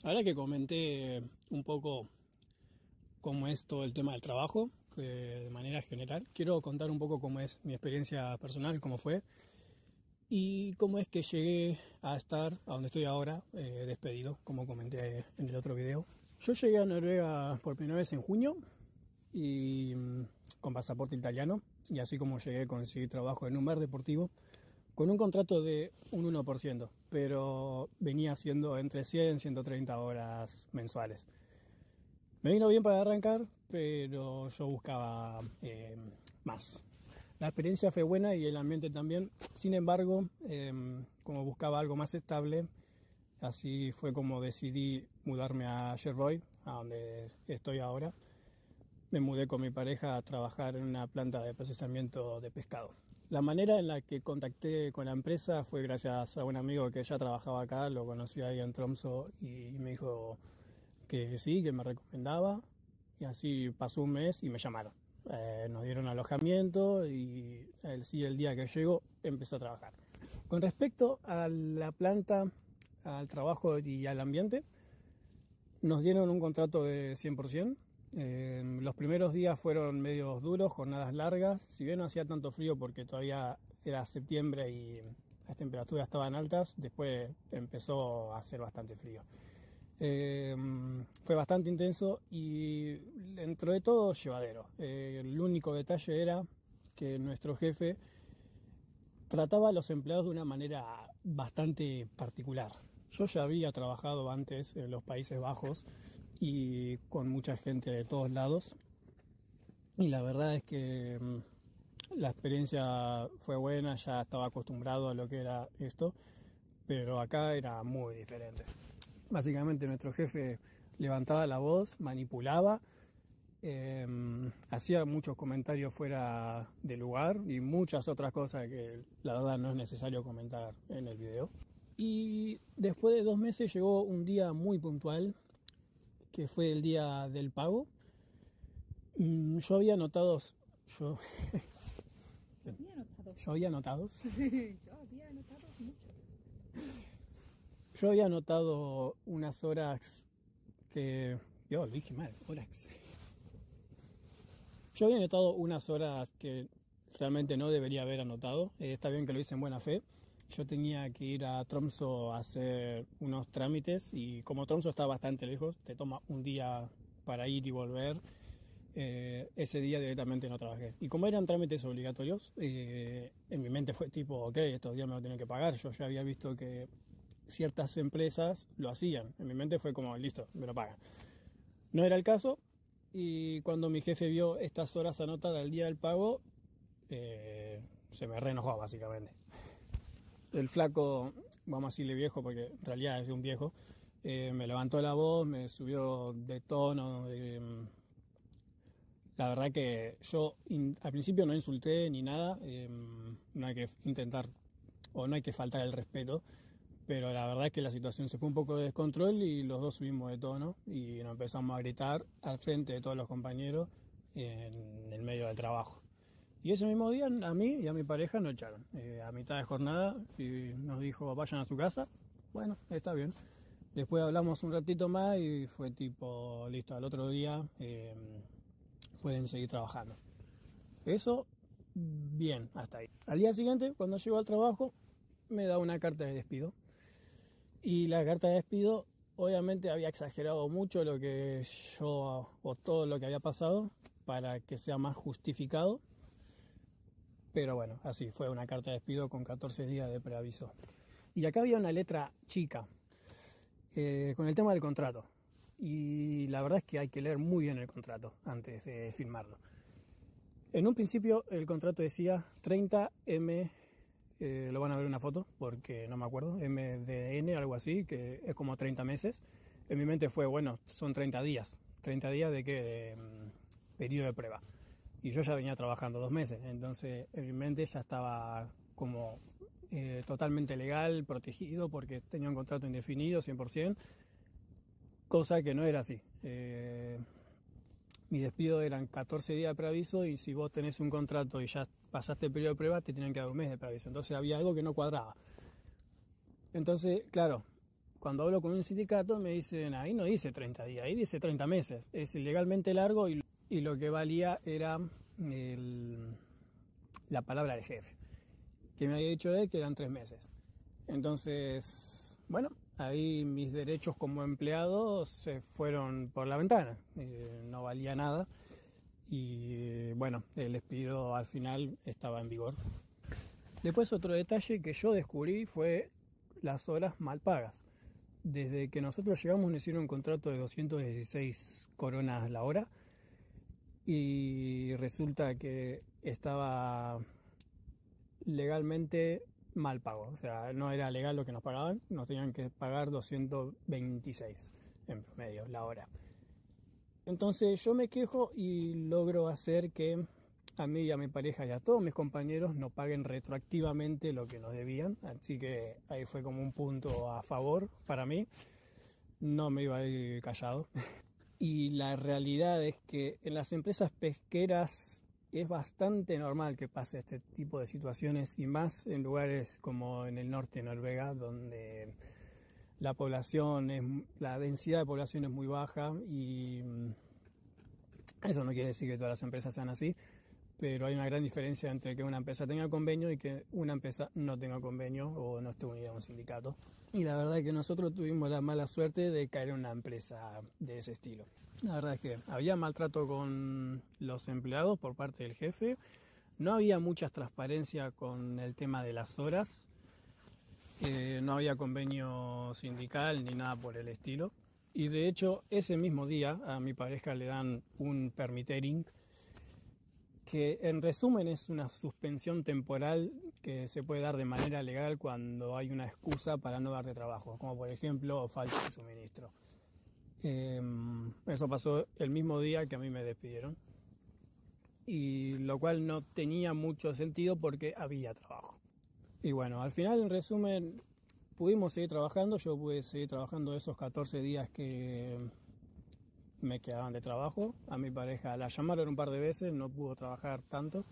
Ahora que comenté un poco cómo es todo el tema del trabajo, de manera general, quiero contar un poco cómo es mi experiencia personal, cómo fue y cómo es que llegué a estar a donde estoy ahora, despedido, como comenté en el otro video. Yo llegué a Noruega por primera vez en junio y con pasaporte italiano, y así como llegué conseguí trabajo en un bar deportivo con un contrato de un 1%, pero venía haciendo entre 100 y 130 horas mensuales. Me vino bien para arrancar, pero yo buscaba más. La experiencia fue buena y el ambiente también. Sin embargo, como buscaba algo más estable, así fue como decidí mudarme a Sherboy, a donde estoy ahora. Me mudé con mi pareja a trabajar en una planta de procesamiento de pescado. La manera en la que contacté con la empresa fue gracias a un amigo que ya trabajaba acá, lo conocí ahí en Tromsø y me dijo que sí, que me recomendaba, y así pasó un mes y me llamaron. Nos dieron alojamiento y el día que llego empecé a trabajar. Con respecto a la planta, al trabajo y al ambiente, nos dieron un contrato de 100%. Los primeros días fueron medios duros, jornadas largas, si bien no hacía tanto frío porque todavía era septiembre y las temperaturas estaban altas, después empezó a hacer bastante frío. Fue bastante intenso y dentro de todo llevadero. El único detalle era que nuestro jefe trataba a los empleados de una manera bastante particular. Yo ya había trabajado antes en los Países Bajos y con mucha gente de todos lados, y la verdad es que la experiencia fue buena, ya estaba acostumbrado a lo que era esto, pero acá era muy diferente. Básicamente nuestro jefe levantaba la voz, manipulaba, hacía muchos comentarios fuera de lugar y muchas otras cosas que la verdad no es necesario comentar en el video. Y después de 2 meses llegó un día muy puntual, que fue el día del pago. Yo había notado... Yo había notado mucho. Yo había notado unas horas que... Yo dije mal, horas. Yo había notado unas horas que realmente no debería haber anotado. Está bien que lo hice en buena fe. Yo tenía que ir a Tromsø a hacer unos trámites y como Tromsø está bastante lejos, te toma un día para ir y volver. Ese día directamente no trabajé. Y como eran trámites obligatorios, en mi mente fue tipo, ok, estos días me lo tienen que pagar. Yo ya había visto que ciertas empresas lo hacían. En mi mente fue como, listo, me lo pagan. No era el caso, y cuando mi jefe vio estas horas anotadas al día del pago, se me reenojó básicamente. El flaco, vamos a decirle viejo porque en realidad es un viejo, me levantó la voz, me subió de tono. La verdad que yo al principio no insulté ni nada, no hay que intentar o no hay que faltar el respeto, pero la verdad es que la situación se fue un poco de descontrol y los dos subimos de tono y nos empezamos a gritar al frente de todos los compañeros en el medio del trabajo. Y ese mismo día a mí y a mi pareja nos echaron a mitad de jornada y nos dijo vayan a su casa. Bueno, está bien. Después hablamos un ratito más y fue tipo, listo, al otro día pueden seguir trabajando. Eso, bien, hasta ahí. Al día siguiente, cuando llego al trabajo, me da una carta de despido. Y la carta de despido, obviamente había exagerado mucho lo que yo, o todo lo que había pasado, para que sea más justificado. Pero bueno, así fue una carta de despido con 14 días de preaviso. Y acá había una letra chica con el tema del contrato. Y la verdad es que hay que leer muy bien el contrato antes de firmarlo. En un principio el contrato decía 30 M, lo van a ver en una foto porque no me acuerdo, MDN, algo así, que es como 30 meses. En mi mente fue, bueno, son 30 días. ¿30 días de qué? De periodo de prueba. Y yo ya venía trabajando 2 meses, entonces en mi mente ya estaba como totalmente legal, protegido, porque tenía un contrato indefinido, 100%, cosa que no era así. Mi despido eran 14 días de preaviso y si vos tenés un contrato y ya pasaste el periodo de prueba, te tienen que dar un mes de preaviso. Entonces había algo que no cuadraba. Entonces, claro, cuando hablo con un sindicato me dicen, ahí no dice 30 días, ahí dice 30 meses. Es ilegalmente largo y lo que valía era la palabra del jefe, que me había dicho él que eran 3 meses. Entonces, bueno, ahí mis derechos como empleado se fueron por la ventana, no valía nada y bueno, el despido al final estaba en vigor. Después otro detalle que yo descubrí fue las horas mal pagas. Desde que nosotros llegamos nos hicieron un contrato de 216 coronas la hora y resulta que estaba legalmente mal pago, o sea, no era legal lo que nos pagaban, nos tenían que pagar 226 en promedio la hora. Entonces yo me quejo y logro hacer que a mí y a mi pareja y a todos mis compañeros nos paguen retroactivamente lo que nos debían, así que ahí fue como un punto a favor para mí, no me iba a ir callado. Y la realidad es que en las empresas pesqueras es bastante normal que pase este tipo de situaciones y más en lugares como en el norte de Noruega, donde la densidad de población es muy baja y eso no quiere decir que todas las empresas sean así, pero hay una gran diferencia entre que una empresa tenga convenio y que una empresa no tenga convenio o no esté unida a un sindicato. Y la verdad es que nosotros tuvimos la mala suerte de caer en una empresa de ese estilo. La verdad es que había maltrato con los empleados por parte del jefe, no había mucha transparencia con el tema de las horas, no había convenio sindical ni nada por el estilo. Y de hecho ese mismo día a mi pareja le dan un permittering, que en resumen es una suspensión temporal que se puede dar de manera legal cuando hay una excusa para no darte trabajo, como por ejemplo falta de suministro. Eso pasó el mismo día que a mí me despidieron, y lo cual no tenía mucho sentido porque había trabajo. Y bueno, al final en resumen pudimos seguir trabajando, yo pude seguir trabajando esos 14 días que me quedaban de trabajo. A mi pareja la llamaron un par de veces, no pudo trabajar tanto.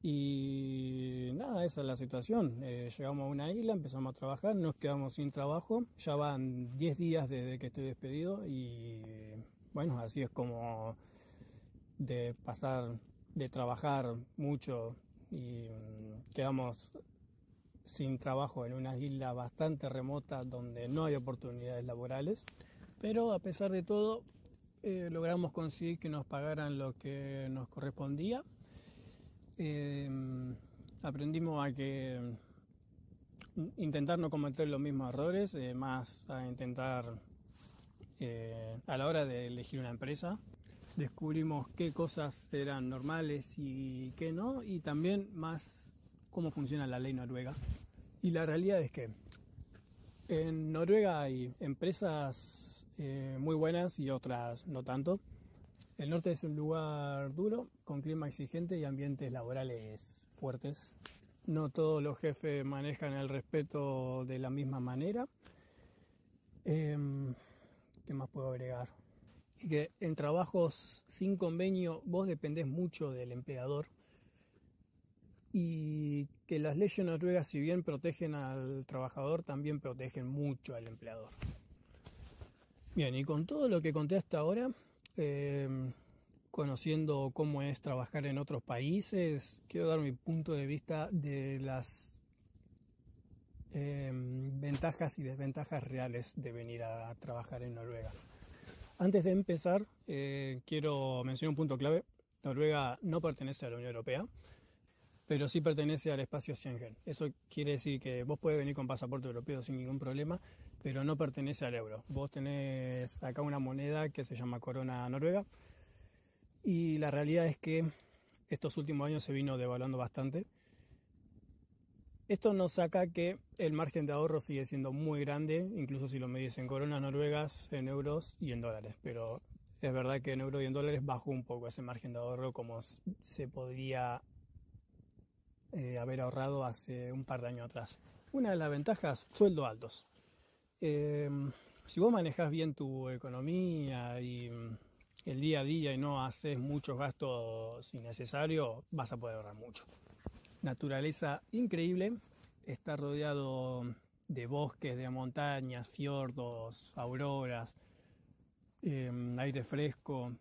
Y nada, esa es la situación. Llegamos a una isla, empezamos a trabajar, nos quedamos sin trabajo. Ya van 10 días desde que estoy despedido y bueno, así es como de pasar de trabajar mucho y quedamos sin trabajo en una isla bastante remota donde no hay oportunidades laborales. Pero a pesar de todo, logramos conseguir que nos pagaran lo que nos correspondía. Aprendimos a que intentar no cometer los mismos errores, más a intentar a la hora de elegir una empresa. Descubrimos qué cosas eran normales y qué no, y también más cómo funciona la ley noruega. Y la realidad es que en Noruega hay empresas muy buenas y otras no tanto. El norte es un lugar duro, con clima exigente y ambientes laborales fuertes. No todos los jefes manejan el respeto de la misma manera. ¿Qué más puedo agregar? Y que en trabajos sin convenio vos dependés mucho del empleador. Y que las leyes noruegas, si bien protegen al trabajador, también protegen mucho al empleador. Bien, y con todo lo que conté hasta ahora, conociendo cómo es trabajar en otros países, quiero dar mi punto de vista de las ventajas y desventajas reales de venir a trabajar en Noruega. Antes de empezar, quiero mencionar un punto clave. Noruega no pertenece a la Unión Europea, pero sí pertenece al espacio Schengen. Eso quiere decir que vos podés venir con pasaporte europeo sin ningún problema, pero no pertenece al euro. Vos tenés acá una moneda que se llama corona noruega, y la realidad es que estos últimos años se vino devaluando bastante. Esto nos saca que el margen de ahorro sigue siendo muy grande, incluso si lo medís en coronas noruegas, en euros y en dólares, pero es verdad que en euros y en dólares bajó un poco ese margen de ahorro como se podría haber ahorrado hace un par de años atrás. Una de las ventajas, sueldos altos. Si vos manejás bien tu economía y el día a día y no haces muchos gastos innecesarios, vas a poder ahorrar mucho. Naturaleza increíble, está rodeado de bosques, de montañas, fiordos, auroras, aire fresco,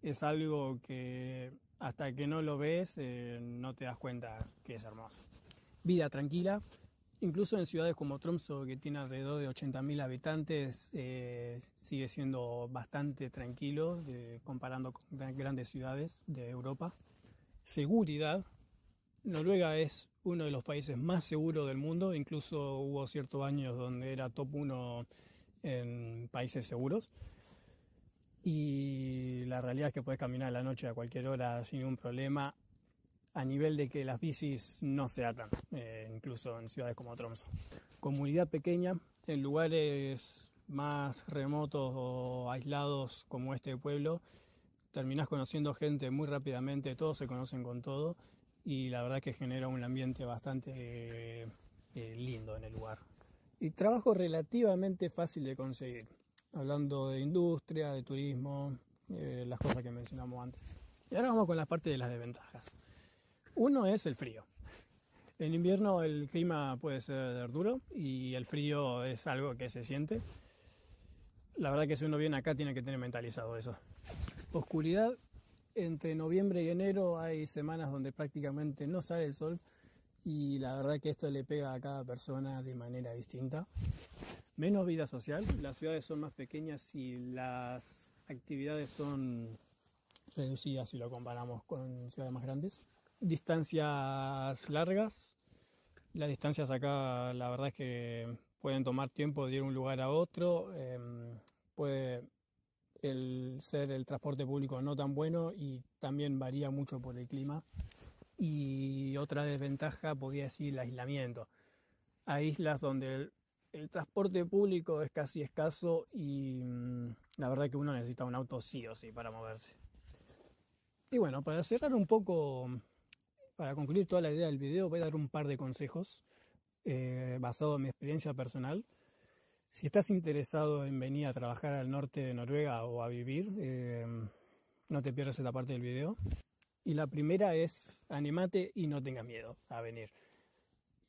es algo que hasta que no lo ves no te das cuenta que es hermoso. Vida tranquila, incluso en ciudades como Tromsø, que tiene alrededor de 80.000 habitantes, sigue siendo bastante tranquilo comparando con grandes ciudades de Europa. Seguridad. Noruega es uno de los países más seguros del mundo, incluso hubo ciertos años donde era top 1 en países seguros. Y la realidad es que puedes caminar a la noche a cualquier hora sin ningún problema, a nivel de que las bicis no se atan, incluso en ciudades como Tromsø. Comunidad pequeña, en lugares más remotos o aislados como este pueblo, terminás conociendo gente muy rápidamente, todos se conocen con todo y la verdad que genera un ambiente bastante lindo en el lugar. Y trabajo relativamente fácil de conseguir, hablando de industria, de turismo, las cosas que mencionamos antes. Y ahora vamos con la parte de las desventajas. Uno es el frío. En invierno el clima puede ser duro y el frío es algo que se siente. La verdad que si uno viene acá tiene que tener mentalizado eso. Oscuridad. Entre noviembre y enero hay semanas donde prácticamente no sale el sol y la verdad que esto le pega a cada persona de manera distinta. Menos vida social, las ciudades son más pequeñas y las actividades son reducidas si lo comparamos con ciudades más grandes. Distancias largas, las distancias acá la verdad es que pueden tomar tiempo de ir de un lugar a otro, puede ser el transporte público no tan bueno y también varía mucho por el clima. Y otra desventaja podría decir el aislamiento. Hay islas donde el transporte público es casi escaso y la verdad que uno necesita un auto sí o sí para moverse. Y bueno, para cerrar un poco, para concluir toda la idea del video, voy a dar un par de consejos basado en mi experiencia personal. Si estás interesado en venir a trabajar al norte de Noruega o a vivir, no te pierdas esta parte del video. Y la primera es, anímate y no tengas miedo a venir.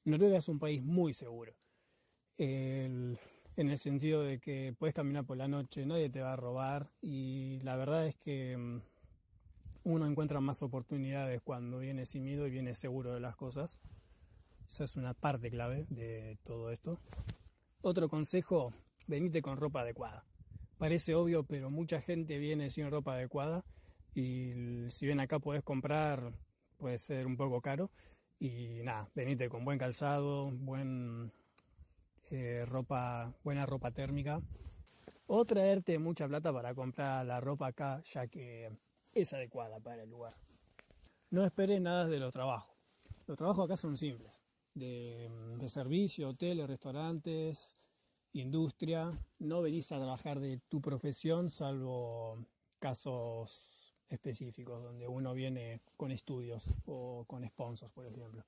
Noruega es un país muy seguro. En el sentido de que puedes caminar por la noche, nadie te va a robar y la verdad es que uno encuentra más oportunidades cuando viene sin miedo y viene seguro de las cosas. Esa es una parte clave de todo esto. Otro consejo, venite con ropa adecuada. Parece obvio, pero mucha gente viene sin ropa adecuada y si bien acá podés comprar, puede ser un poco caro. Y nada, venite con buen calzado, buena ropa térmica. O traerte mucha plata para comprar la ropa acá, ya que es adecuada para el lugar. No esperes nada de los trabajos. Los trabajos acá son simples. De servicio, hoteles, restaurantes, industria. No venís a trabajar de tu profesión, salvo casos específicos donde uno viene con estudios o con sponsors, por ejemplo.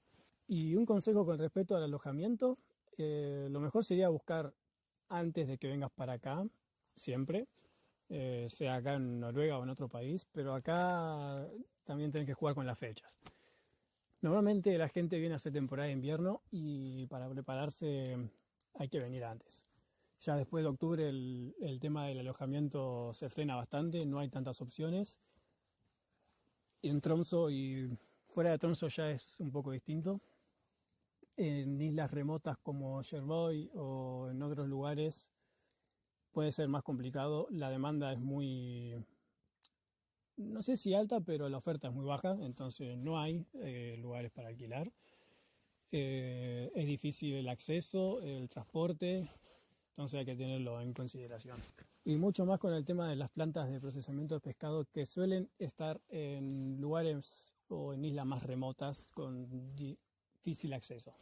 Y un consejo con respecto al alojamiento, lo mejor sería buscar antes de que vengas para acá, siempre, sea acá en Noruega o en otro país, pero acá también tenés que jugar con las fechas. Normalmente la gente viene a hacer temporada de invierno y para prepararse hay que venir antes. Ya después de octubre el tema del alojamiento se frena bastante, no hay tantas opciones. En Tromsø y fuera de Tromsø ya es un poco distinto. En islas remotas como Skjervøy o en otros lugares puede ser más complicado. La demanda es muy, no sé si alta, pero la oferta es muy baja, entonces no hay lugares para alquilar. Es difícil el acceso, el transporte, entonces hay que tenerlo en consideración. Y mucho más con el tema de las plantas de procesamiento de pescado que suelen estar en lugares o en islas más remotas con difícil acceso.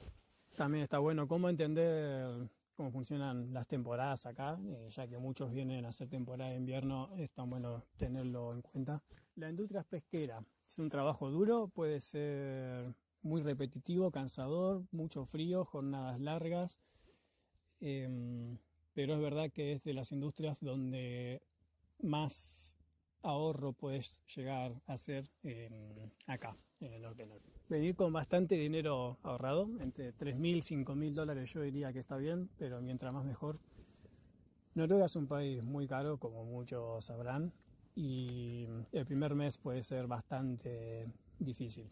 También está bueno cómo entender cómo funcionan las temporadas acá, ya que muchos vienen a hacer temporada de invierno, es tan bueno tenerlo en cuenta. La industria pesquera es un trabajo duro, puede ser muy repetitivo, cansador, mucho frío, jornadas largas, pero es verdad que es de las industrias donde más ahorro puedes llegar a hacer acá. en el norte de Noruega. Venir con bastante dinero ahorrado, entre 3.000 y 5.000 dólares yo diría que está bien, pero mientras más mejor. Noruega es un país muy caro, como muchos sabrán, y el primer mes puede ser bastante difícil.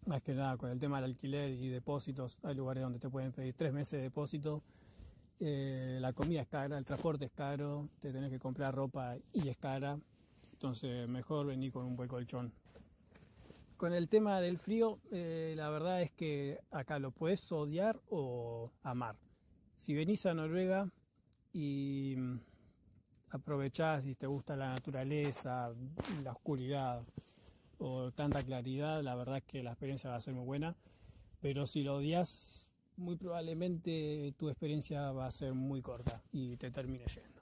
Más que nada con el tema del alquiler y depósitos, hay lugares donde te pueden pedir 3 meses de depósito. La comida es cara, el transporte es caro, te tenés que comprar ropa y es cara, entonces mejor venir con un buen colchón. Con el tema del frío, la verdad es que acá lo puedes odiar o amar. Si venís a Noruega y aprovechás y te gusta la naturaleza, la oscuridad o tanta claridad, la verdad es que la experiencia va a ser muy buena. Pero si lo odias, muy probablemente tu experiencia va a ser muy corta y te termine yendo.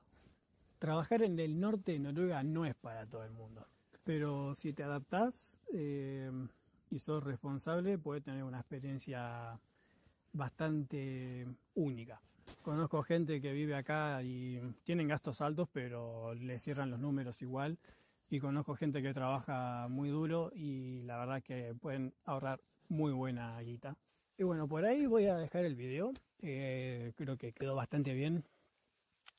Trabajar en el norte de Noruega no es para todo el mundo, pero si te adaptás y sos responsable, puedes tener una experiencia bastante única. Conozco gente que vive acá y tienen gastos altos, pero le cierran los números igual. Y conozco gente que trabaja muy duro y la verdad que pueden ahorrar muy buena guita. Y bueno, por ahí voy a dejar el video. Creo que quedó bastante bien.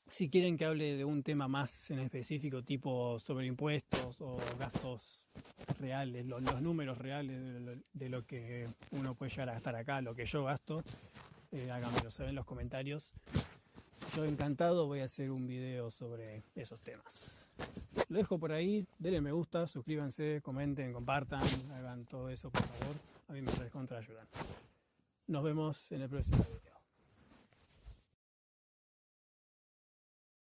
Si quieren que hable de un tema más en específico, tipo sobre impuestos o gastos reales, los números reales de lo que uno puede llegar a gastar acá, lo que yo gasto, háganmelo saber en los comentarios. Yo encantado voy a hacer un video sobre esos temas. Lo dejo por ahí, denle me gusta, suscríbanse, comenten, compartan, hagan todo eso por favor. A mí me recontra ayudan. Nos vemos en el próximo video.